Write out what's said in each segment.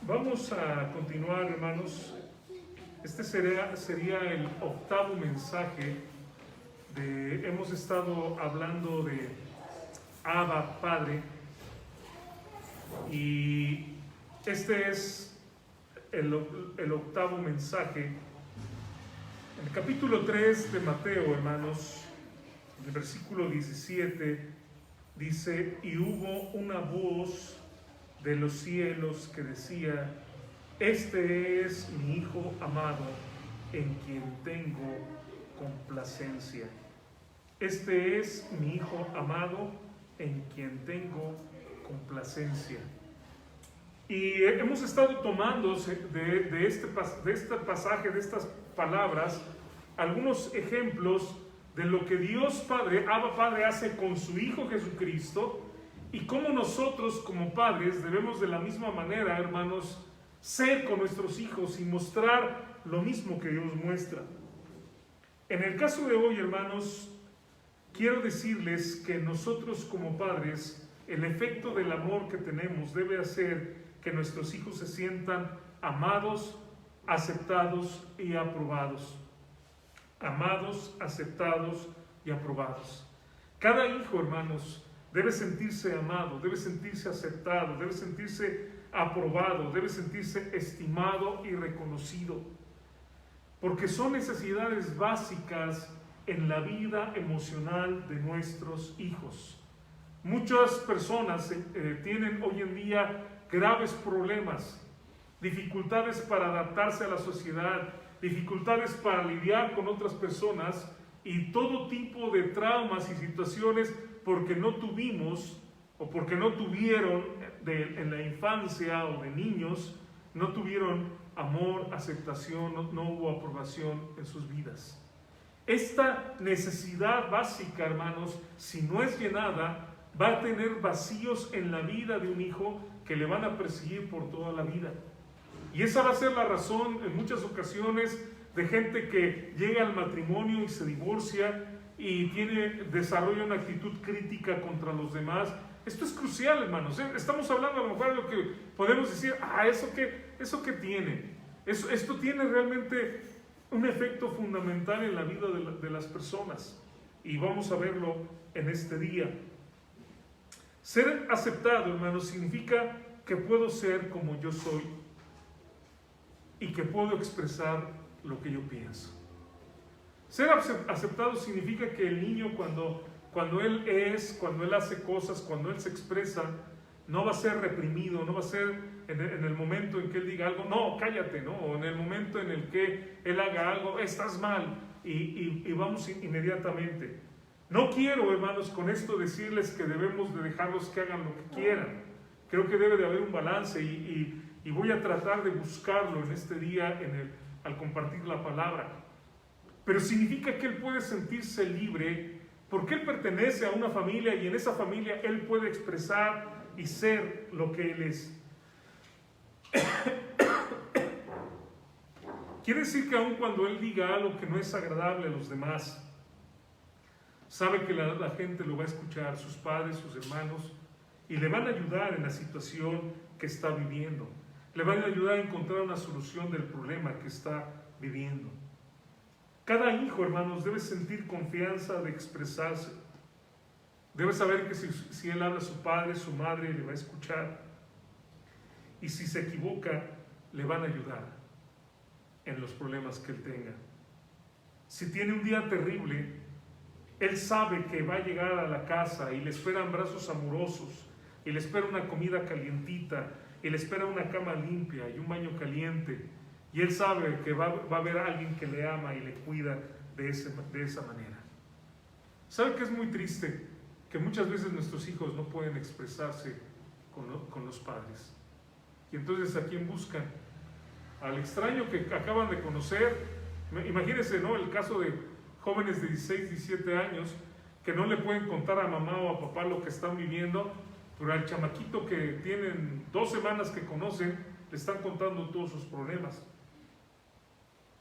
Vamos a continuar, hermanos. Este sería el octavo mensaje. Hemos estado hablando de Abba, Padre, y este es el octavo mensaje. En el capítulo 3 de Mateo, hermanos, en el versículo 17, dice: y hubo una voz de los cielos que decía: este es mi Hijo amado, en quien tengo complacencia. Este es mi Hijo amado, en quien tengo complacencia. Y hemos estado tomando de este pasaje, de estas palabras, algunos ejemplos de lo que Dios Padre, Abba Padre, hace con su Hijo Jesucristo, y cómo nosotros como padres debemos de la misma manera, hermanos, ser con nuestros hijos y mostrar lo mismo que Dios muestra. En el caso de hoy, hermanos, quiero decirles que nosotros como padres, el efecto del amor que tenemos debe hacer que nuestros hijos se sientan amados, aceptados y aprobados. Amados, aceptados y aprobados. Cada hijo, hermanos, debe sentirse amado, debe sentirse aceptado, debe sentirse aprobado, debe sentirse estimado y reconocido, porque son necesidades básicas en la vida emocional de nuestros hijos. Muchas personas tienen hoy en día graves problemas, dificultades para adaptarse a la sociedad, dificultades para lidiar con otras personas y todo tipo de traumas y situaciones porque no tuvimos o porque no tuvieron en la infancia o de niños, no tuvieron amor, aceptación, no hubo aprobación en sus vidas. Esta necesidad básica, hermanos, si no es llenada, va a tener vacíos en la vida de un hijo que le van a perseguir por toda la vida. Y esa va a ser la razón en muchas ocasiones de gente que llega al matrimonio y se divorcia y desarrolla una actitud crítica contra los demás. Esto es crucial, hermanos. Estamos hablando a lo mejor de lo que podemos decir: ¿eso qué tiene? Esto tiene realmente un efecto fundamental en la vida de las personas. Y vamos a verlo en este día. Ser aceptado, hermanos, significa que puedo ser como yo soy y que puedo expresar lo que yo pienso. Ser aceptado significa que el niño cuando él hace cosas, cuando él se expresa, no va a ser reprimido, no va a ser en el momento en que él diga algo: no, cállate, ¿no? O en el momento en el que él haga algo: estás mal, y vamos inmediatamente. No quiero, hermanos, con esto decirles que debemos de dejarlos que hagan lo que quieran. Creo que debe de haber un balance y voy a tratar de buscarlo en este día al compartir la palabra. Pero significa que él puede sentirse libre porque él pertenece a una familia y en esa familia él puede expresar y ser lo que él es. Quiere decir que aun cuando él diga algo que no es agradable a los demás, sabe que la gente lo va a escuchar, sus padres, sus hermanos, y le van a ayudar en la situación que está viviendo. Le van a ayudar a encontrar una solución del problema que está viviendo. Cada hijo, hermanos, debe sentir confianza de expresarse. Debe saber que si él habla a su padre, su madre le va a escuchar. Y si se equivoca, le van a ayudar en los problemas que él tenga. Si tiene un día terrible, él sabe que va a llegar a la casa y le esperan brazos amorosos, y le espera una comida calientita, y le espera una cama limpia y un baño caliente. Y él sabe que va a haber alguien que le ama y le cuida de esa manera. ¿Sabe que es muy triste? Que muchas veces nuestros hijos no pueden expresarse con los padres. Y entonces, ¿a quién buscan? Al extraño que acaban de conocer. Imagínense, ¿no?, el caso de jóvenes de 16, 17 años que no le pueden contar a mamá o a papá lo que están viviendo, pero al chamaquito que tienen 2 semanas que conocen, le están contando todos sus problemas.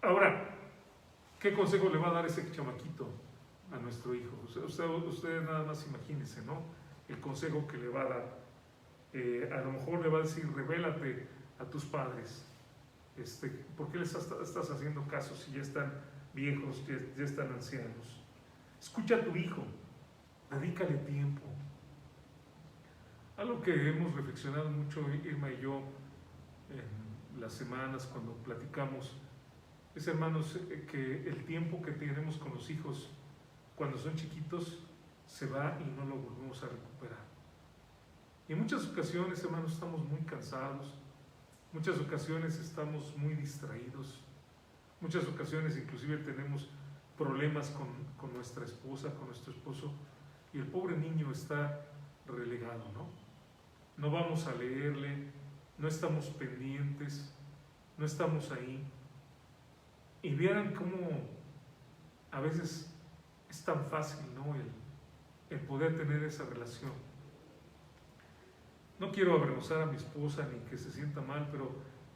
Ahora, ¿qué consejo le va a dar ese chamaquito a nuestro hijo? Ustedes nada más imagínense, ¿no?, el consejo que le va a dar. A lo mejor le va a decir: revélate a tus padres. ¿Por qué les estás haciendo caso si ya están viejos, ya están ancianos? Escucha a tu hijo, dedícale tiempo. Algo que hemos reflexionado mucho Irma y yo en las semanas cuando platicamos es, hermanos, que el tiempo que tenemos con los hijos cuando son chiquitos se va y no lo volvemos a recuperar. Y en muchas ocasiones, hermanos, estamos muy cansados, muchas ocasiones estamos muy distraídos, muchas ocasiones inclusive tenemos problemas con nuestra esposa, con nuestro esposo, y el pobre niño está relegado, ¿no? No vamos a leerle, no estamos pendientes, no estamos ahí. Y vieran cómo a veces es tan fácil, ¿no? El poder tener esa relación. No quiero avergonzar a mi esposa ni que se sienta mal, pero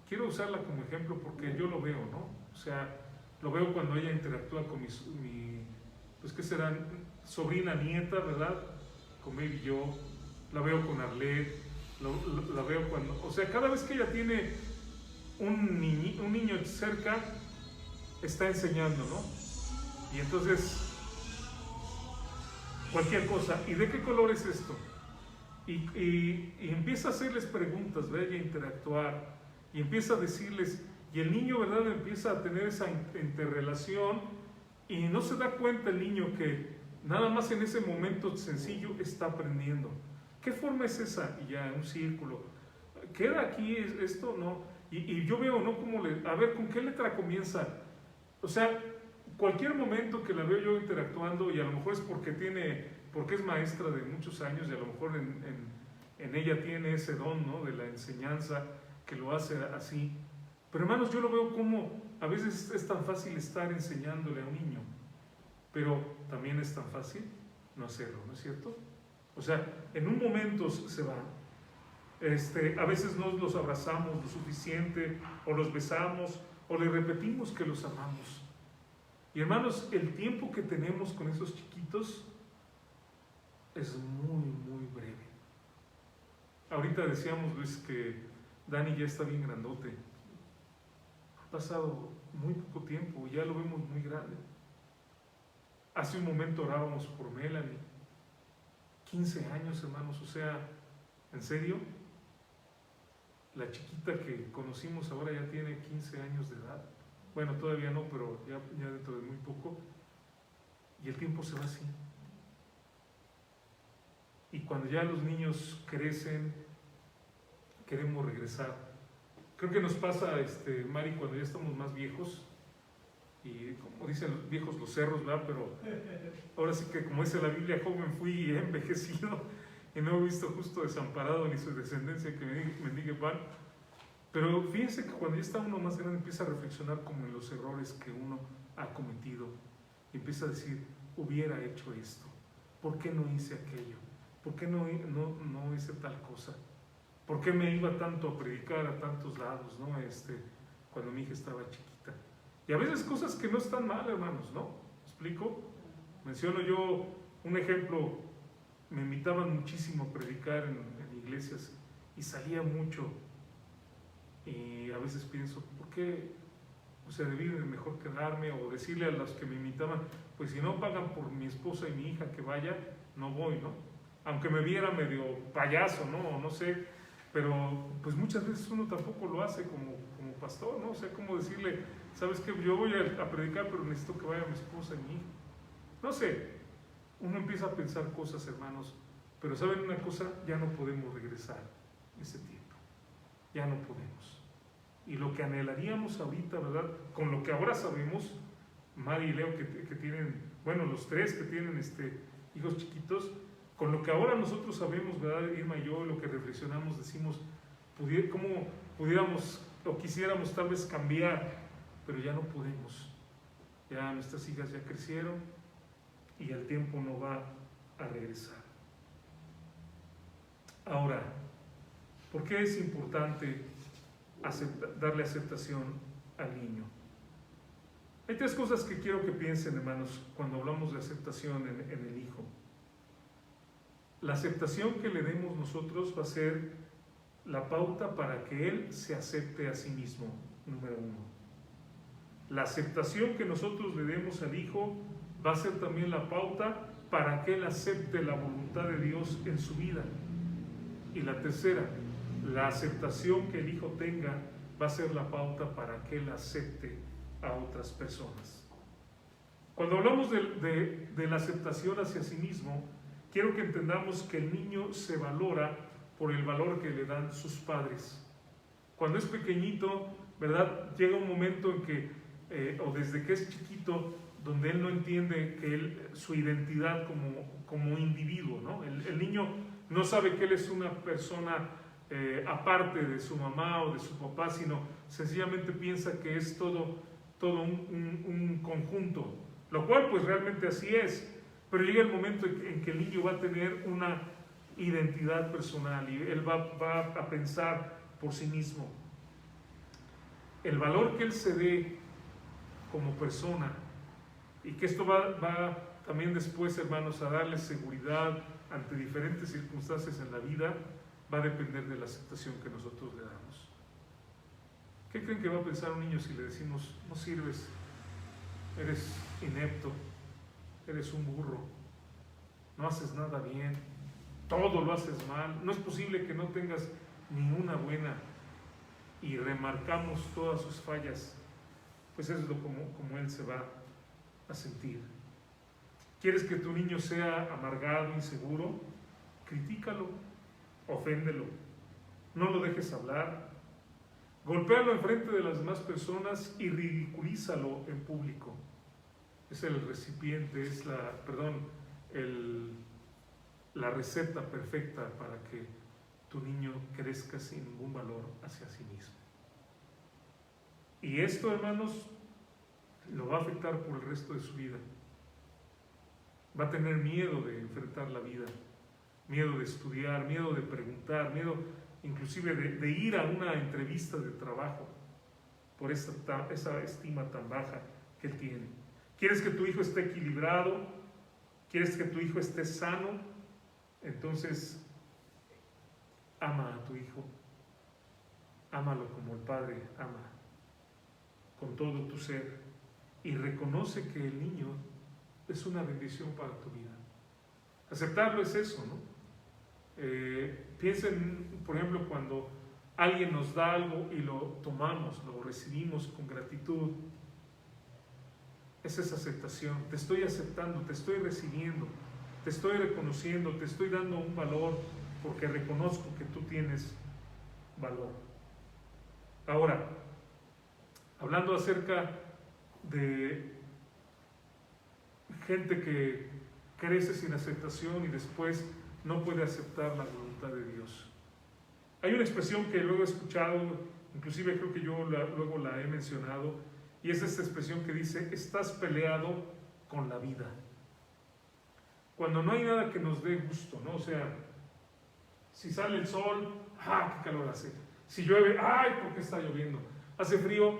quiero usarla como ejemplo porque yo lo veo, ¿no? O sea, lo veo cuando ella interactúa con pues qué será, sobrina, nieta, ¿verdad? Con Baby yo, la veo con Arlette, la veo cuando, o sea, cada vez que ella tiene un niño cerca, está enseñando, ¿no? Y entonces, cualquier cosa, ¿y de qué color es esto? Y empieza a hacerles preguntas, ¿verdad? Y a interactuar, y empieza a decirles, y el niño, ¿verdad? Empieza a tener esa interrelación, y no se da cuenta el niño que nada más en ese momento sencillo está aprendiendo. ¿Qué forma es esa? Y ya, un círculo. ¿Queda aquí esto? No. Y yo veo, ¿no? Como a ver, ¿con qué letra comienza? O sea, cualquier momento que la veo yo interactuando, y a lo mejor es porque es maestra de muchos años, y a lo mejor en ella tiene ese don, ¿no? De la enseñanza, que lo hace así. Pero hermanos, yo lo veo como a veces es tan fácil estar enseñándole a un niño, pero también es tan fácil no hacerlo, ¿no es cierto? O sea, en un momento se van. A veces no los abrazamos lo suficiente, o los besamos, o le repetimos que los amamos. Y hermanos, el tiempo que tenemos con esos chiquitos es muy, muy breve. Ahorita decíamos, Luis, que Dani ya está bien grandote. Ha pasado muy poco tiempo y ya lo vemos muy grande. Hace un momento orábamos por Melanie. 15 años, hermanos, o sea, ¿en serio? La chiquita que conocimos ahora ya tiene 15 años de edad. Bueno, todavía no, pero ya dentro de muy poco. Y el tiempo se va así. Y cuando ya los niños crecen, queremos regresar. Creo que nos pasa, Mari, cuando ya estamos más viejos, y como dicen los viejos, los cerros, ¿verdad? Pero ahora sí que, como dice la Biblia, joven fui y he envejecido, y no he visto justo desamparado ni su descendencia que mendigue pan. Pero fíjense que cuando ya está uno más grande, empieza a reflexionar como en los errores que uno ha cometido, y empieza a decir, hubiera hecho esto, ¿por qué no hice aquello? ¿Por qué no hice tal cosa? ¿Por qué me iba tanto a predicar a tantos lados, ¿no? Cuando mi hija estaba chiquita. Y a veces cosas que no están mal, hermanos, ¿no? ¿Me explico? Menciono yo un ejemplo. Me invitaban muchísimo a predicar en iglesias y salía mucho. Y a veces pienso, ¿por qué? O sea, debí mejor quedarme, o decirle a los que me invitaban, pues si no pagan por mi esposa y mi hija que vaya, no voy, ¿no? Aunque me viera medio payaso, ¿no? No sé, pero pues muchas veces uno tampoco lo hace como pastor, ¿no? O sea, como decirle, ¿sabes qué? Yo voy a predicar, pero necesito que vaya mi esposa y mi hija. No sé, uno empieza a pensar cosas, hermanos, pero ¿saben una cosa? Ya no podemos regresar ese tiempo, ya no podemos. Y lo que anhelaríamos ahorita, ¿verdad? Con lo que ahora sabemos, Mari y Leo que tienen, bueno, los tres que tienen hijos chiquitos, con lo que ahora nosotros sabemos, ¿verdad? Irma y yo, lo que reflexionamos, decimos, ¿cómo pudiéramos o quisiéramos tal vez cambiar? Pero ya no podemos. Ya nuestras hijas ya crecieron y el tiempo no va a regresar. Ahora, ¿por qué es importante darle aceptación al niño? Hay tres cosas que quiero que piensen, hermanos, cuando hablamos de aceptación en el hijo. La aceptación que le demos nosotros va a ser la pauta para que él se acepte a sí mismo, número uno. La aceptación que nosotros le demos al hijo va a ser también la pauta para que él acepte la voluntad de Dios en su vida. Y la tercera, la aceptación que el hijo tenga va a ser la pauta para que él acepte a otras personas. Cuando hablamos de la aceptación hacia sí mismo, quiero que entendamos que el niño se valora por el valor que le dan sus padres. Cuando es pequeñito, ¿verdad? Llega un momento en que, o desde que es chiquito, donde él no entiende que su identidad como individuo, ¿no? El niño no sabe que él es una persona aparte de su mamá o de su papá, sino sencillamente piensa que es todo un conjunto, lo cual pues realmente así es, pero llega el momento en que el niño va a tener una identidad personal y él va a pensar por sí mismo. El valor que él se dé como persona, y que esto va también después, hermanos, a darle seguridad ante diferentes circunstancias en la vida, va a depender de la aceptación que nosotros le damos. ¿Qué creen que va a pensar un niño si le decimos, no sirves, eres inepto, eres un burro, no haces nada bien, todo lo haces mal, no es posible que no tengas ninguna buena, y remarcamos todas sus fallas? Pues eso es como él se va a sentir. ¿Quieres que tu niño sea amargado, inseguro? Critícalo, oféndelo, no lo dejes hablar, golpéalo enfrente de las demás personas y ridiculízalo en público. Es el recipiente, es la receta perfecta para que tu niño crezca sin ningún valor hacia sí mismo. Y esto, hermanos, lo va a afectar por el resto de su vida. Va a tener miedo de enfrentar la vida, miedo de estudiar, miedo de preguntar, miedo inclusive de ir a una entrevista de trabajo por esa estima tan baja que él tiene. ¿Quieres que tu hijo esté equilibrado? ¿Quieres que tu hijo esté sano? Entonces, ama a tu hijo. Ámalo como el Padre ama, con todo tu ser, y reconoce que el niño es una bendición para tu vida. Aceptarlo es eso, ¿no? Piensen, por ejemplo, cuando alguien nos da algo y lo tomamos, lo recibimos con gratitud. Esa es aceptación. Te estoy aceptando, te estoy recibiendo, te estoy reconociendo, te estoy dando un valor porque reconozco que tú tienes valor. Ahora, hablando acerca de gente que crece sin aceptación y después no puede aceptar la voluntad de Dios. Hay una expresión que luego he escuchado, inclusive creo que yo luego la he mencionado, y es esta expresión que dice, estás peleado con la vida. Cuando no hay nada que nos dé gusto, ¿no? O sea, si sale el sol, ¡ah, qué calor hace! Si llueve, ¡ay, por qué está lloviendo! Hace frío,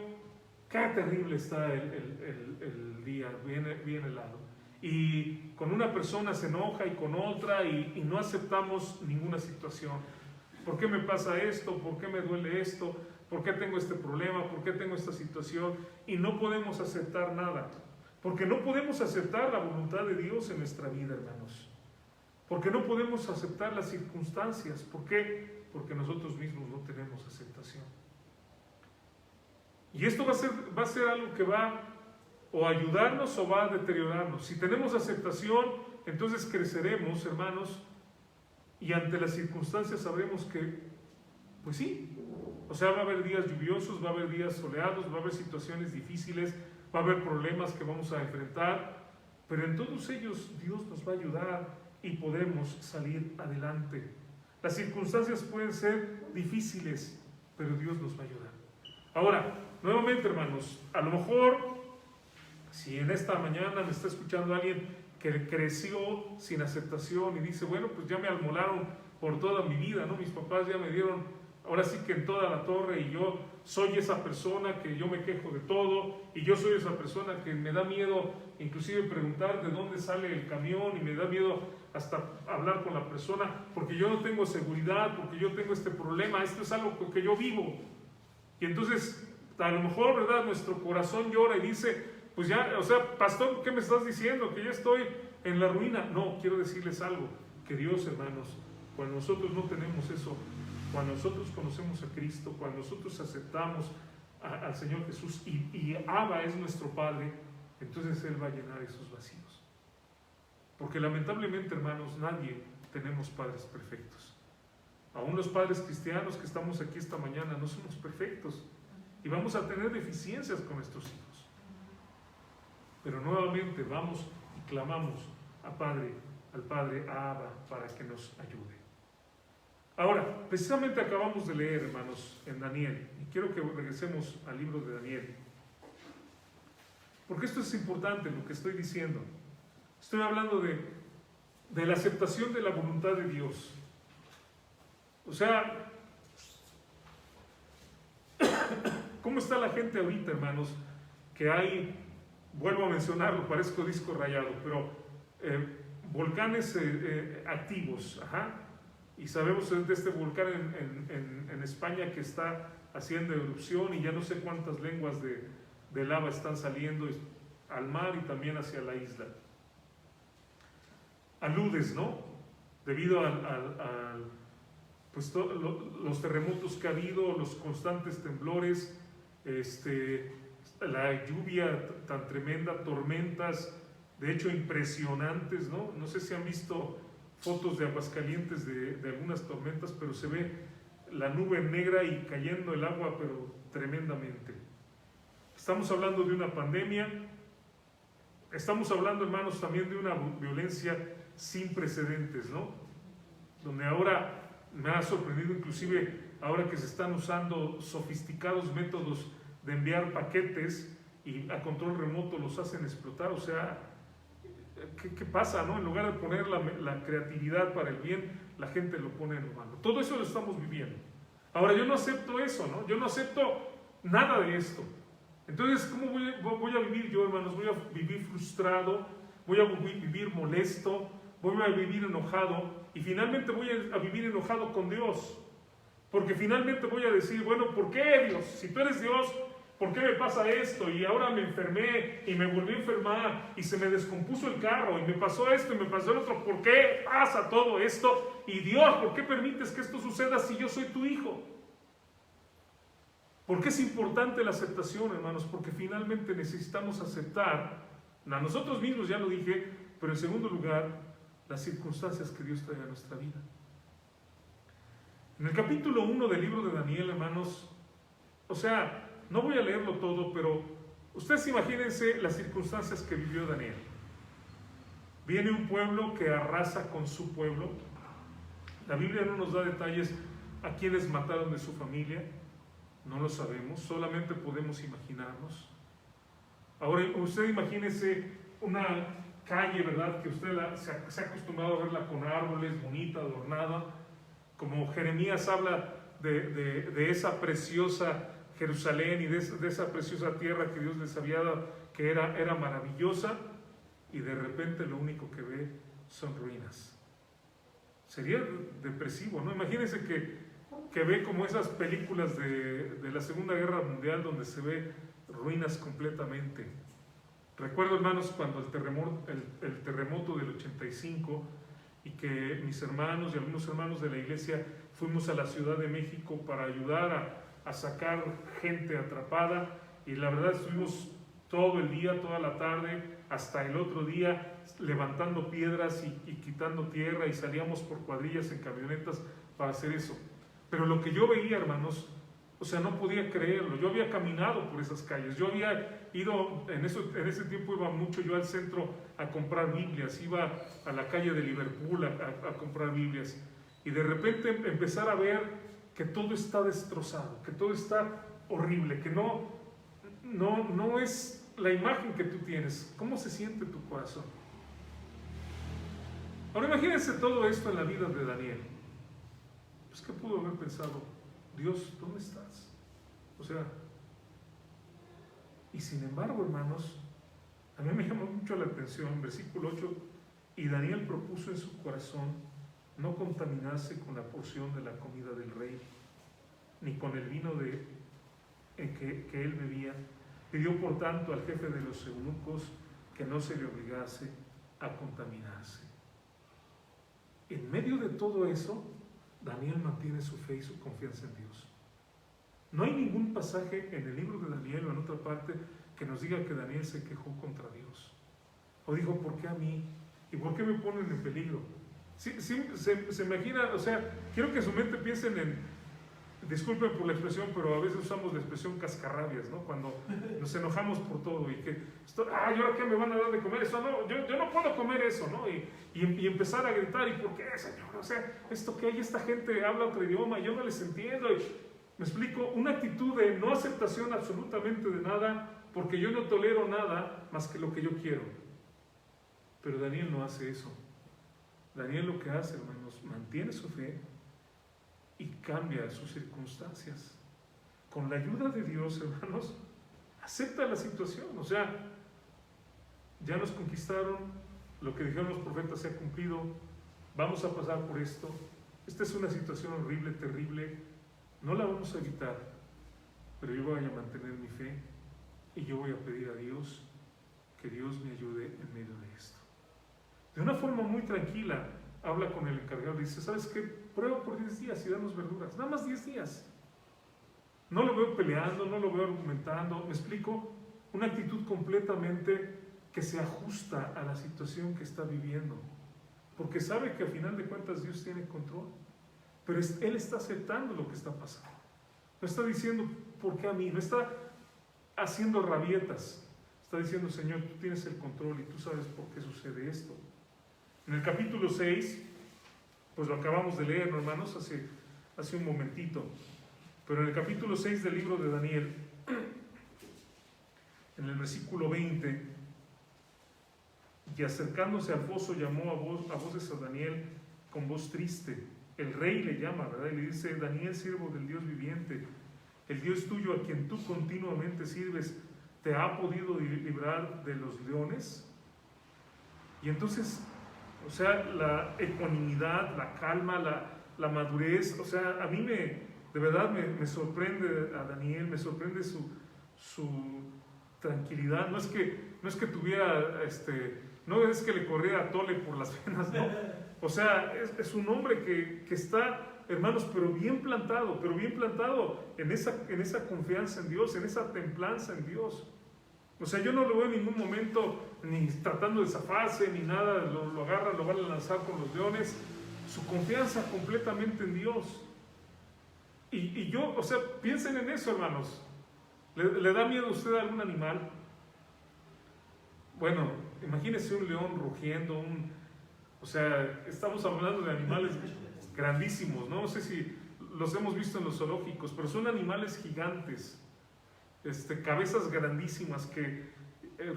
¡qué terrible está el día! Bien helado. Y con una persona se enoja y con otra y no aceptamos ninguna situación. ¿Por qué me pasa esto? ¿Por qué me duele esto? ¿Por qué tengo este problema? ¿Por qué tengo esta situación? Y no podemos aceptar nada. Porque no podemos aceptar la voluntad de Dios en nuestra vida, hermanos. Porque no podemos aceptar las circunstancias. ¿Por qué? Porque nosotros mismos no tenemos aceptación. Y esto va a ser algo que va o a ayudarnos o va a deteriorarnos. Si tenemos aceptación, entonces creceremos, hermanos, y ante las circunstancias sabremos que, pues sí, o sea, va a haber días lluviosos, va a haber días soleados, va a haber situaciones difíciles, va a haber problemas que vamos a enfrentar, pero en todos ellos Dios nos va a ayudar y podemos salir adelante. Las circunstancias pueden ser difíciles, pero Dios nos va a ayudar. Ahora, nuevamente, hermanos, a lo mejor si en esta mañana me está escuchando alguien que creció sin aceptación y dice, bueno, pues ya me almolaron por toda mi vida, ¿no? Mis papás ya me dieron ahora sí que en toda la torre, y yo soy esa persona que yo me quejo de todo, y yo soy esa persona que me da miedo inclusive preguntar de dónde sale el camión, y me da miedo hasta hablar con la persona, porque yo no tengo seguridad, porque yo tengo este problema, esto es algo que yo vivo. Y entonces, a lo mejor, ¿verdad?, nuestro corazón llora y dice, pues ya, o sea, pastor, ¿qué me estás diciendo? ¿Que ya estoy en la ruina? No, quiero decirles algo, que Dios, hermanos, cuando nosotros no tenemos eso, cuando nosotros conocemos a Cristo, cuando nosotros aceptamos al Señor Jesús y Abba es nuestro Padre, entonces Él va a llenar esos vacíos. Porque lamentablemente, hermanos, nadie tenemos padres perfectos. Aún los padres cristianos que estamos aquí esta mañana no somos perfectos y vamos a tener deficiencias con nuestros hijos. Pero nuevamente vamos y clamamos al Padre, a Abba, para que nos ayude. Ahora, precisamente acabamos de leer, hermanos, en Daniel, y quiero que regresemos al libro de Daniel, porque esto es importante lo que estoy diciendo. Estoy hablando de la aceptación de la voluntad de Dios. O sea, ¿cómo está la gente ahorita, hermanos? Que hay, vuelvo a mencionarlo, parezco disco rayado, pero volcanes activos, y sabemos de este volcán en España que está haciendo erupción y ya no sé cuántas lenguas de lava están saliendo al mar y también hacia la isla. Aludes, ¿no? Debido pues los terremotos que ha habido, los constantes temblores, la lluvia tan tremenda, tormentas, de hecho impresionantes, ¿no? No sé si han visto fotos de Aguascalientes de algunas tormentas, pero se ve la nube negra y cayendo el agua, pero tremendamente. Estamos hablando de una pandemia, estamos hablando, hermanos, también de una violencia sin precedentes, ¿no? Donde ahora me ha sorprendido, inclusive ahora que se están usando sofisticados métodos de enviar paquetes y a control remoto los hacen explotar. O sea, ¿qué pasa, no? En lugar de poner la creatividad para el bien, la gente lo pone en lo malo. Todo eso lo estamos viviendo. Ahora, yo no acepto eso, ¿no? Yo no acepto nada de esto. Entonces, ¿cómo voy a vivir yo, hermanos? Voy a vivir frustrado, voy a vivir molesto, voy a vivir enojado, y finalmente voy a vivir enojado con Dios. Porque finalmente voy a decir, bueno, ¿por qué, Dios? Si tú eres Dios, ¿por qué me pasa esto? Y ahora me enfermé y me volví a enfermar y se me descompuso el carro y me pasó esto y me pasó el otro. ¿Por qué pasa todo esto? Y Dios, ¿por qué permites que esto suceda si yo soy tu hijo? ¿Por qué es importante la aceptación, hermanos? Porque finalmente necesitamos aceptar a nosotros mismos, ya lo dije, pero en segundo lugar, las circunstancias que Dios trae a nuestra vida. En el capítulo 1 del libro de Daniel, hermanos, o sea, no voy a leerlo todo, pero ustedes imagínense las circunstancias que vivió Daniel. Viene un pueblo que arrasa con su pueblo. La Biblia no nos da detalles a quienes mataron de su familia. No lo sabemos, solamente podemos imaginarnos. Ahora, usted imagínese una calle, ¿verdad? Que usted se ha acostumbrado a verla con árboles, bonita, adornada. Como Jeremías habla de esa preciosa Jerusalén y de esa preciosa tierra que Dios les había dado, que era maravillosa, y de repente lo único que ve son ruinas. Sería depresivo, ¿no? Imagínense que ve como esas películas de la Segunda Guerra Mundial donde se ve ruinas completamente. Recuerdo, hermanos, cuando el terremoto del 85, y que mis hermanos y algunos hermanos de la iglesia fuimos a la Ciudad de México para ayudar a sacar gente atrapada, y la verdad estuvimos todo el día, toda la tarde, hasta el otro día levantando piedras y quitando tierra, y salíamos por cuadrillas en camionetas para hacer eso. Pero lo que yo veía, hermanos, o sea, no podía creerlo. Yo había caminado por esas calles, yo había ido, en ese tiempo iba mucho yo al centro a comprar Biblias, iba a la calle de Liverpool a comprar Biblias, y de repente empezar a ver que todo está destrozado, que todo está horrible, que no es la imagen que tú tienes. ¿Cómo se siente tu corazón? Ahora imagínense todo esto en la vida de Daniel. Pues, ¿qué pudo haber pensado Dios, ¿dónde estás? O sea, y sin embargo, hermanos, a mí me llamó mucho la atención, versículo 8, y Daniel propuso en su corazón no contaminarse con la porción de la comida del rey, ni con el vino que él bebía. Pidió por tanto al jefe de los eunucos que no se le obligase a contaminarse. En medio de todo eso, Daniel mantiene su fe y su confianza en Dios. No hay ningún pasaje en el libro de Daniel o en otra parte que nos diga que Daniel se quejó contra Dios. O dijo, ¿por qué a mí? ¿Y por qué me ponen en peligro? Sí, se imagina, o sea, quiero que su mente piensen en, disculpen por la expresión, pero a veces usamos la expresión cascarrabias, ¿no? Cuando nos enojamos por todo y que, ¿y ahora qué me van a dar de comer? Eso no, yo no puedo comer eso, ¿no? Y empezar a gritar, ¿y por qué, Señor? O sea, esto que hay, esta gente habla otro idioma, yo no les entiendo. Me explico, una actitud de no aceptación absolutamente de nada, porque yo no tolero nada más que lo que yo quiero. Pero Daniel no hace eso. Daniel lo que hace, hermanos, mantiene su fe y cambia sus circunstancias. Con la ayuda de Dios, hermanos, acepta la situación. O sea, ya nos conquistaron, lo que dijeron los profetas se ha cumplido, vamos a pasar por esto. Esta es una situación horrible, terrible, no la vamos a evitar, pero yo voy a mantener mi fe y yo voy a pedir a Dios que Dios me ayude en medio de esto. De una forma muy tranquila, habla con el encargado y dice, ¿sabes qué? Prueba por 10 días y danos verduras, nada más 10 días. No lo veo peleando, no lo veo argumentando, me explico, una actitud completamente que se ajusta a la situación que está viviendo, porque sabe que al final de cuentas Dios tiene control, pero Él está aceptando lo que está pasando. No está diciendo, ¿por qué a mí? No está haciendo rabietas, está diciendo, Señor, tú tienes el control y tú sabes por qué sucede esto. En el capítulo 6, pues lo acabamos de leer, hermanos, hace un momentito, pero en el capítulo 6 del libro de Daniel, en el versículo 20, y acercándose al foso llamó a voces a Daniel con voz triste. El rey le llama, ¿verdad? Y le dice, Daniel, siervo del Dios viviente, el Dios tuyo a quien tú continuamente sirves, ¿te ha podido librar de los leones? Y entonces, o sea, la ecuanimidad, la calma, la madurez, o sea, a mí de verdad me sorprende a Daniel, me sorprende su tranquilidad. No es que tuviera, no es que le corriera a tole por las venas, no. O sea, es un hombre que está, hermanos, pero bien plantado en esa confianza en Dios, en esa templanza en Dios. O sea, yo no lo veo en ningún momento ni tratando de zafarse, ni nada, lo agarran, lo van a lanzar con los leones. Su confianza completamente en Dios. Y yo, o sea, piensen en eso, hermanos. ¿Le da miedo a usted a algún animal? Bueno, imagínese un león rugiendo, o sea, estamos hablando de animales grandísimos, ¿no? No sé si los hemos visto en los zoológicos, pero son animales gigantes. Cabezas grandísimas que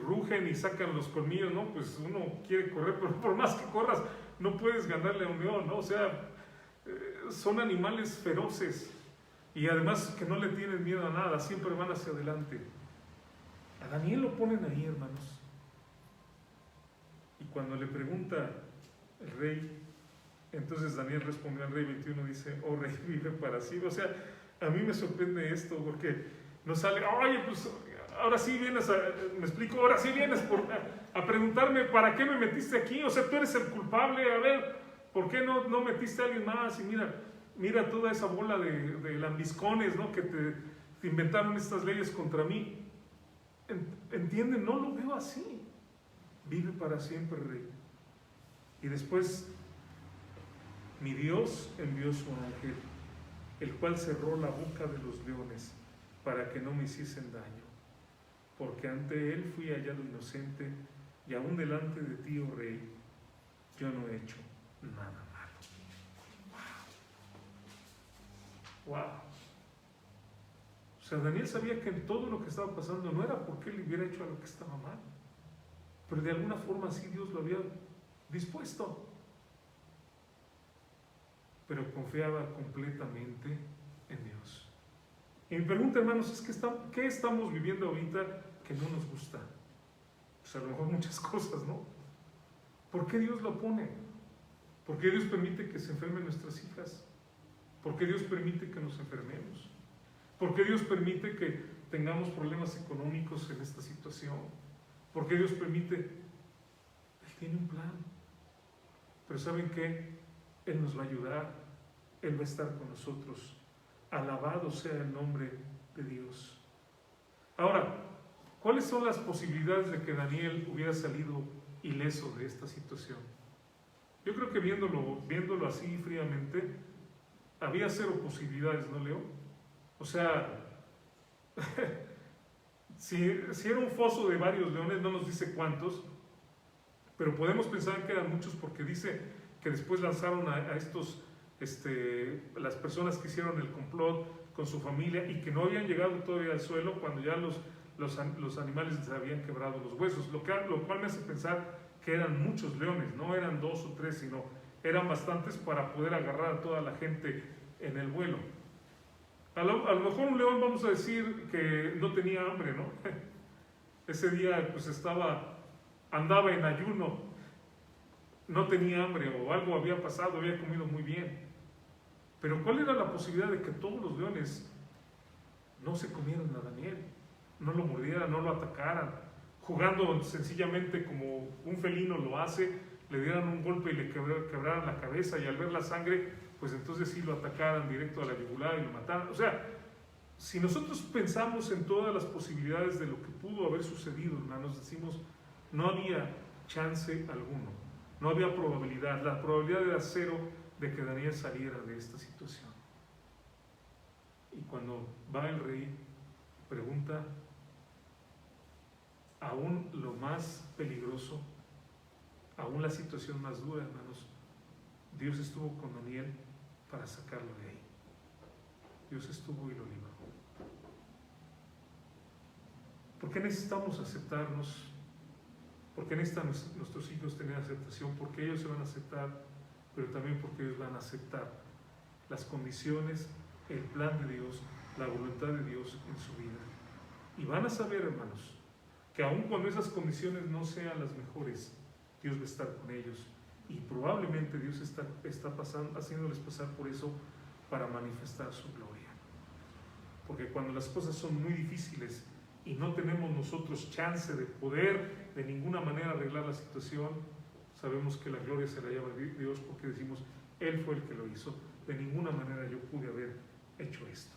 rugen y sacan los colmillos, ¿no? Pues uno quiere correr, pero por más que corras, no puedes ganarle a un león, ¿no? O sea, son animales feroces y además que no le tienen miedo a nada, siempre van hacia adelante. A Daniel lo ponen ahí, hermanos. Y cuando le pregunta el rey, entonces Daniel respondió al rey 21, dice, oh rey, vive para siempre. O sea, a mí me sorprende esto porque no sale, oye, pues ahora sí vienes me explico, ahora sí vienes a preguntarme para qué me metiste aquí, o sea, tú eres el culpable, a ver, ¿por qué no metiste a alguien más? Y mira toda esa bola de lambiscones, ¿no? Que te inventaron estas leyes contra mí. ¿Entienden? No lo veo así. Vive para siempre, rey. Y después, mi Dios envió su ángel, el cual cerró la boca de los leones, para que no me hiciesen daño, porque ante él fui hallado inocente, y aún delante de ti, oh rey, yo no he hecho nada malo. Wow. Wow. O sea, Daniel sabía que en todo lo que estaba pasando no era porque él hubiera hecho algo que estaba mal, pero de alguna forma sí Dios lo había dispuesto. Pero confiaba completamente en Dios. Y mi pregunta, hermanos, es ¿qué estamos viviendo ahorita que no nos gusta? Pues a lo mejor muchas cosas, ¿no? ¿Por qué Dios lo pone? ¿Por qué Dios permite que se enfermen nuestras hijas? ¿Por qué Dios permite que nos enfermemos? ¿Por qué Dios permite que tengamos problemas económicos en esta situación? ¿Por qué Dios permite? Él tiene un plan. Pero ¿saben qué? Él nos va a ayudar. Él va a estar con nosotros. Alabado sea el nombre de Dios. Ahora, ¿cuáles son las posibilidades de que Daniel hubiera salido ileso de esta situación? Yo creo que viéndolo así fríamente, había 0 posibilidades, ¿no, Leo? O sea, si era un foso de varios leones, no nos dice cuántos, pero podemos pensar que eran muchos porque dice que después lanzaron a estos, las personas que hicieron el complot con su familia y que no habían llegado todavía al suelo cuando ya los animales les habían quebrado los huesos, lo cual me hace pensar que eran muchos leones, no eran 2 o 3, sino eran bastantes para poder agarrar a toda la gente en el vuelo. A lo mejor un león, vamos a decir, que no tenía hambre, ¿no? Ese día pues andaba en ayuno, no tenía hambre o algo había pasado, había comido muy bien. Pero ¿cuál era la posibilidad de que todos los leones no se comieran a Daniel? No lo mordieran, no lo atacaran, jugando sencillamente como un felino lo hace, le dieran un golpe y le quebraran la cabeza y al ver la sangre, pues entonces sí lo atacaran directo a la yugular y lo mataran. O sea, si nosotros pensamos en todas las posibilidades de lo que pudo haber sucedido, hermanos, decimos, no había chance alguno, no había probabilidad, la probabilidad era 0 de que Daniel saliera de esta situación. Y cuando va el rey, pregunta, aún lo más peligroso, aún la situación más dura, hermanos, Dios estuvo con Daniel para sacarlo de ahí. Dios estuvo y lo libró. ¿Por qué necesitamos aceptarnos? ¿Por qué necesitan nuestros hijos tener aceptación? Porque ellos se van a aceptar, pero también porque ellos van a aceptar las condiciones, el plan de Dios, la voluntad de Dios en su vida. Y van a saber, hermanos, que aun cuando esas condiciones no sean las mejores, Dios va a estar con ellos. Y probablemente Dios está haciéndoles pasar por eso para manifestar su gloria. Porque cuando las cosas son muy difíciles y no tenemos nosotros chance de poder de ninguna manera arreglar la situación, sabemos que la gloria se la lleva Dios porque decimos, Él fue el que lo hizo. De ninguna manera yo pude haber hecho esto.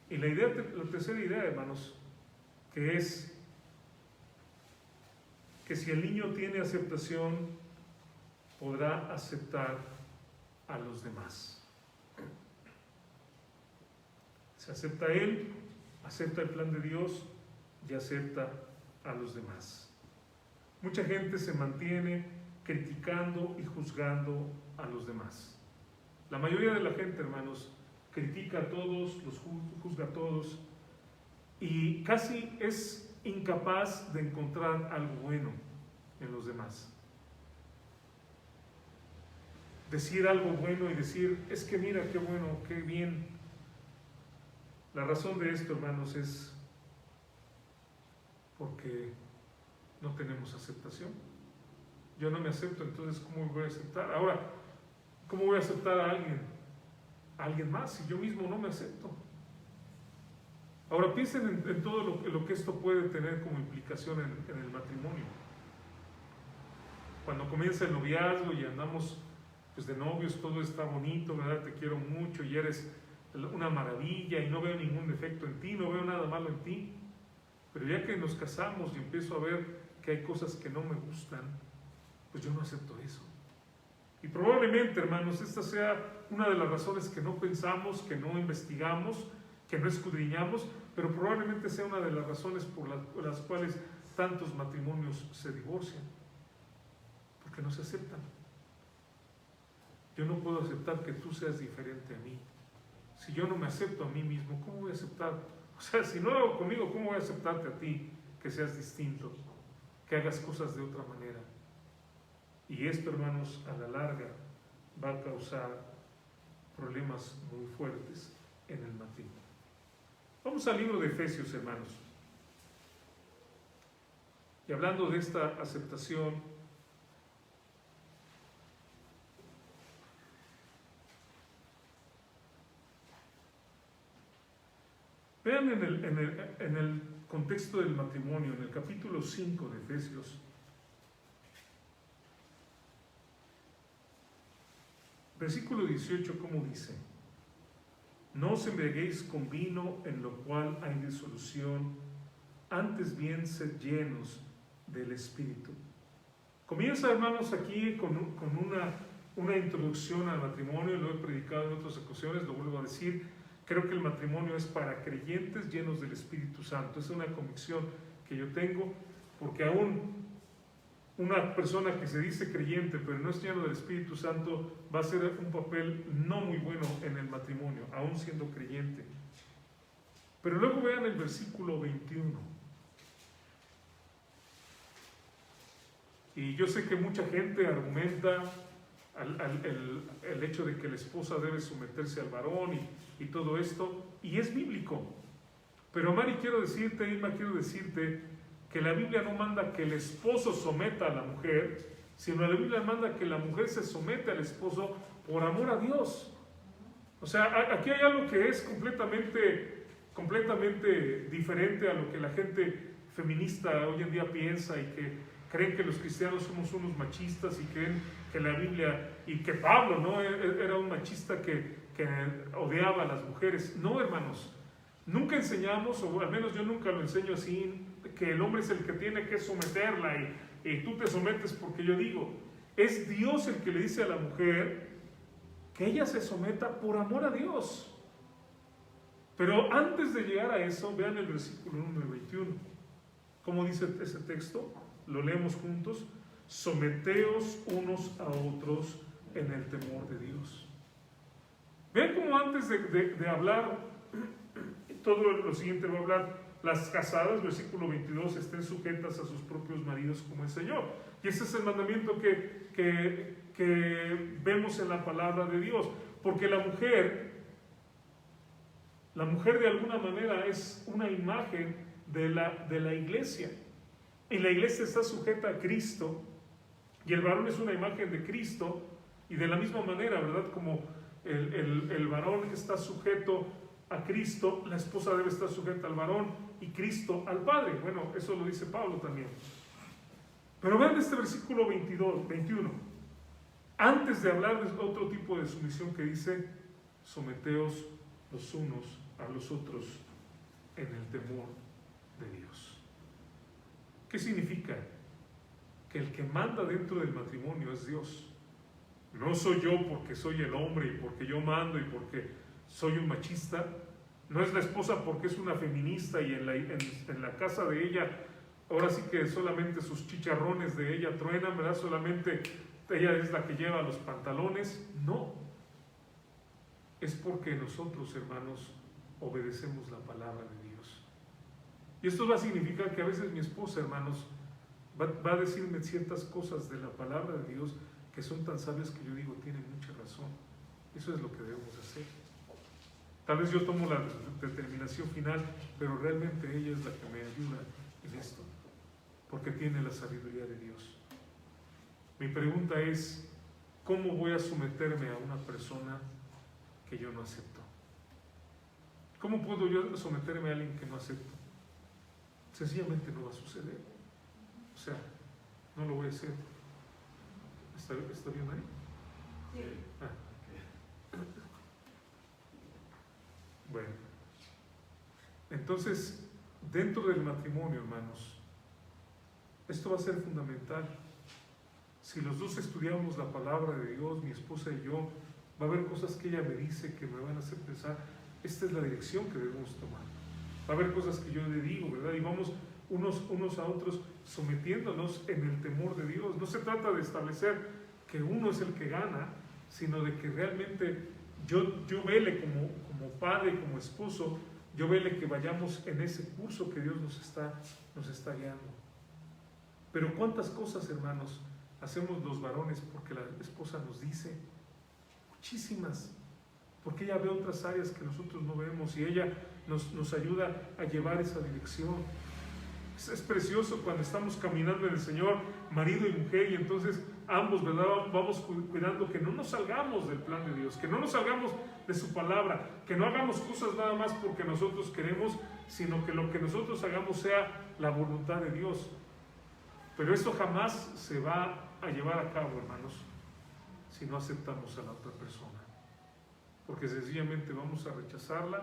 Y la tercera idea, hermanos, que es que si el niño tiene aceptación, podrá aceptar a los demás. Se acepta a él, acepta el plan de Dios y acepta a los demás. Mucha gente se mantiene criticando y juzgando a los demás. La mayoría de la gente, hermanos, critica a todos, los juzga a todos y casi es incapaz de encontrar algo bueno en los demás. Decir algo bueno y decir, es que mira qué bueno, qué bien. La razón de esto, hermanos, es porque no tenemos aceptación. Yo no me acepto, entonces ¿cómo voy a aceptar? Ahora, ¿cómo voy a aceptar a alguien más si yo mismo no me acepto? Ahora piensen en todo lo que esto puede tener como implicación en el matrimonio. Cuando comienza el noviazgo y andamos pues de novios, todo está bonito, ¿verdad? Te quiero mucho y eres una maravilla y no veo ningún defecto en ti, no veo nada malo en ti. Pero ya que nos casamos y empiezo a ver que hay cosas que no me gustan, pues yo no acepto eso. Y probablemente, hermanos, esta sea una de las razones que no pensamos, que no investigamos, que no escudriñamos, pero probablemente sea una de las razones por las cuales tantos matrimonios se divorcian, porque no se aceptan. Yo no puedo aceptar que tú seas diferente a mí. Si yo no me acepto a mí mismo, ¿cómo voy a aceptar? O sea, si no lo hago conmigo, ¿cómo voy a aceptarte a ti que seas distinto, que hagas cosas de otra manera? Y esto, hermanos, a la larga va a causar problemas muy fuertes en el matrimonio. Vamos al libro de Efesios, hermanos. Y hablando de esta aceptación, vean en el contexto del matrimonio, en el capítulo 5 de Efesios, versículo 18, ¿cómo dice? No os embriaguéis con vino en lo cual hay disolución, antes bien sed llenos del Espíritu. Comienza, hermanos, aquí con una introducción al matrimonio. Lo he predicado en otras ocasiones, lo vuelvo a decir. Creo que el matrimonio es para creyentes llenos del Espíritu Santo. Es una convicción que yo tengo, porque aún una persona que se dice creyente pero no es lleno del Espíritu Santo va a hacer un papel no muy bueno en el matrimonio, aún siendo creyente. Pero luego vean el versículo 21. Y yo sé que mucha gente argumenta el hecho de que la esposa debe someterse al varón y todo esto, y es bíblico. Pero Mari, quiero decirte, Irma, quiero decirte que la Biblia no manda que el esposo someta a la mujer, sino la Biblia manda que la mujer se somete al esposo por amor a Dios. O sea, aquí hay algo que es completamente diferente a lo que la gente feminista hoy en día piensa, y que creen que los cristianos somos unos machistas y creen que la Biblia, y que Pablo, ¿no?, era un machista que odiaba a las mujeres. No, hermanos, nunca enseñamos, o al menos yo nunca lo enseño así, que el hombre es el que tiene que someterla y tú te sometes porque yo digo. Es Dios el que le dice a la mujer que ella se someta por amor a Dios. Pero antes de llegar a eso, vean el versículo número 21. ¿Cómo dice ese texto? Lo leemos juntos. Someteos unos a otros en el temor de Dios. Vean cómo antes de hablar todo lo siguiente va a hablar. Las casadas, versículo 22, estén sujetas a sus propios maridos como el Señor. Y ese es el mandamiento que vemos en la palabra de Dios. Porque la mujer de alguna manera es una imagen de la iglesia. Y la iglesia está sujeta a Cristo, y el varón es una imagen de Cristo. Y de la misma manera, ¿verdad? Como el varón está sujeto a Cristo, la esposa debe estar sujeta al varón y Cristo al Padre. Bueno, eso lo dice Pablo también. Pero vean este versículo 21. Antes de hablar de otro tipo de sumisión que dice, someteos los unos a los otros en el temor de Dios. ¿Qué significa? Que el que manda dentro del matrimonio es Dios. No soy yo porque soy el hombre y porque yo mando y porque soy un machista. No es la esposa porque es una feminista y en la casa de ella, ahora sí que solamente sus chicharrones de ella truenan, ¿verdad? Solamente ella es la que lleva los pantalones. No. Es porque nosotros, hermanos, obedecemos la palabra de Dios. Y esto va a significar que a veces mi esposa, hermanos, va a decirme ciertas cosas de la palabra de Dios que son tan sabias que yo digo, tiene mucha razón. Eso es lo que debemos hacer. Tal vez yo tomo la determinación final, pero realmente ella es la que me ayuda en esto, porque tiene la sabiduría de Dios. Mi pregunta es, ¿cómo voy a someterme a una persona que yo no acepto? ¿Cómo puedo yo someterme a alguien que no acepto? Sencillamente no va a suceder. O sea, no lo voy a hacer. ¿Está bien ahí? Sí. Bueno, entonces, dentro del matrimonio, hermanos, esto va a ser fundamental. Si los dos estudiamos la palabra de Dios, mi esposa y yo, va a haber cosas que ella me dice que me van a hacer pensar, esta es la dirección que debemos tomar. Va a haber cosas que yo le digo, ¿verdad? Y vamos unos a otros sometiéndonos en el temor de Dios. No se trata de establecer que uno es el que gana, sino de que realmente yo vele como padre, como esposo, yo vele que vayamos en ese curso que Dios nos está guiando. Pero ¿cuántas cosas, hermanos, hacemos los varones porque la esposa nos dice? Muchísimas. porque ella ve otras áreas que nosotros no vemos y ella nos ayuda a llevar esa dirección. Es precioso cuando estamos caminando en el Señor, marido y mujer, y entonces ambos, ¿verdad?, vamos cuidando que no nos salgamos del plan de Dios, que no nos salgamos de su palabra, que no hagamos cosas nada más porque nosotros queremos, sino que lo que nosotros hagamos sea la voluntad de Dios. Pero eso jamás se va a llevar a cabo, hermanos, si no aceptamos a la otra persona, porque sencillamente vamos a rechazarla,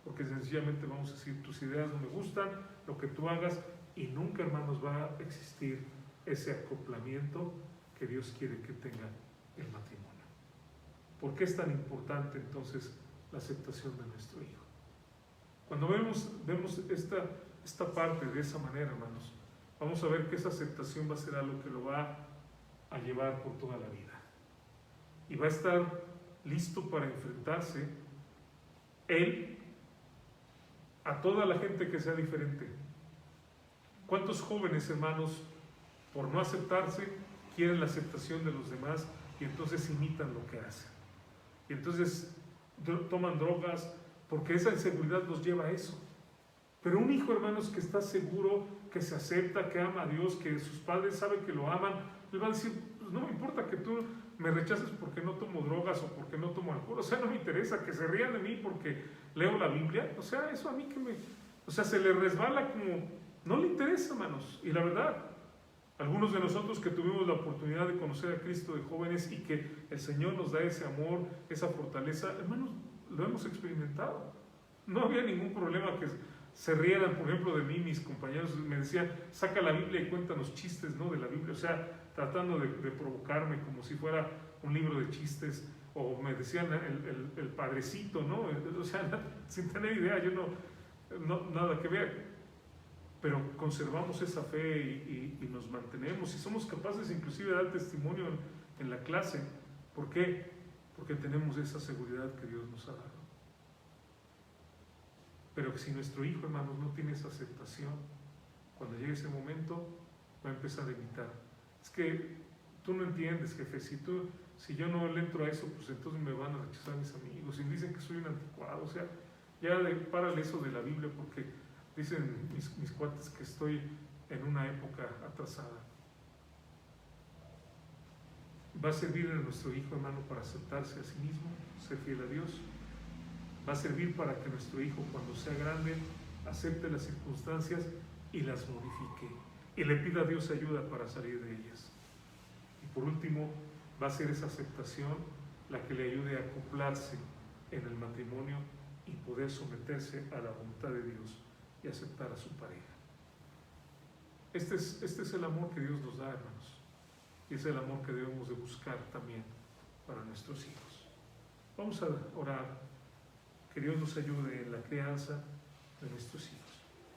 porque sencillamente vamos a decir, tus ideas no me gustan, lo que tú hagas, y nunca, hermanos, va a existir ese acoplamiento que Dios quiere que tenga el matrimonio. ¿Por qué es tan importante entonces la aceptación de nuestro hijo? Cuando vemos esta parte de esa manera, hermanos, vamos a ver que esa aceptación va a ser algo que lo va a llevar por toda la vida. Y va a estar listo para enfrentarse él a toda la gente que sea diferente. ¿Cuántos jóvenes, hermanos, por no aceptarse, quieren la aceptación de los demás y entonces imitan lo que hacen? Y entonces toman drogas, porque esa inseguridad los lleva a eso. Pero un hijo, hermanos, que está seguro, que se acepta, que ama a Dios, que sus padres saben que lo aman, le van a decir, pues no me importa que tú me rechaces porque no tomo drogas o porque no tomo alcohol, o sea, no me interesa que se rían de mí porque leo la Biblia, o sea, eso a mí se le resbala como, no le interesa, hermanos. Y la verdad, algunos de nosotros que tuvimos la oportunidad de conocer a Cristo de jóvenes y que el Señor nos da ese amor, esa fortaleza, hermanos, lo hemos experimentado. No había ningún problema que se rieran, por ejemplo, de mí. Mis compañeros me decían, saca la Biblia y cuéntanos chistes, ¿no?, de la Biblia, o sea, tratando de provocarme como si fuera un libro de chistes, o me decían el padrecito, ¿no?, o sea, sin tener idea, yo no nada que ver. Pero conservamos esa fe y nos mantenemos y somos capaces inclusive de dar testimonio en la clase. ¿Por qué? Porque tenemos esa seguridad que Dios nos ha dado. Pero si nuestro hijo, hermanos, no tiene esa aceptación, cuando llegue ese momento va a empezar a imitar. Es que tú no entiendes, jefe, si yo no le entro a eso, pues entonces me van a rechazar mis amigos y me dicen que soy un anticuado. O sea, ya párale eso de la Biblia, porque dicen mis cuates que estoy en una época atrasada. Va a servir a nuestro hijo, hermano, para aceptarse a sí mismo, ser fiel a Dios. Va a servir para que nuestro hijo, cuando sea grande, acepte las circunstancias y las modifique, y le pida a Dios ayuda para salir de ellas. Y por último, va a ser esa aceptación la que le ayude a acoplarse en el matrimonio y poder someterse a la voluntad de Dios y aceptar a su pareja. Este es el amor que Dios nos da, hermanos, y es el amor que debemos de buscar también para nuestros hijos. Vamos a orar, que Dios nos ayude en la crianza de nuestros hijos.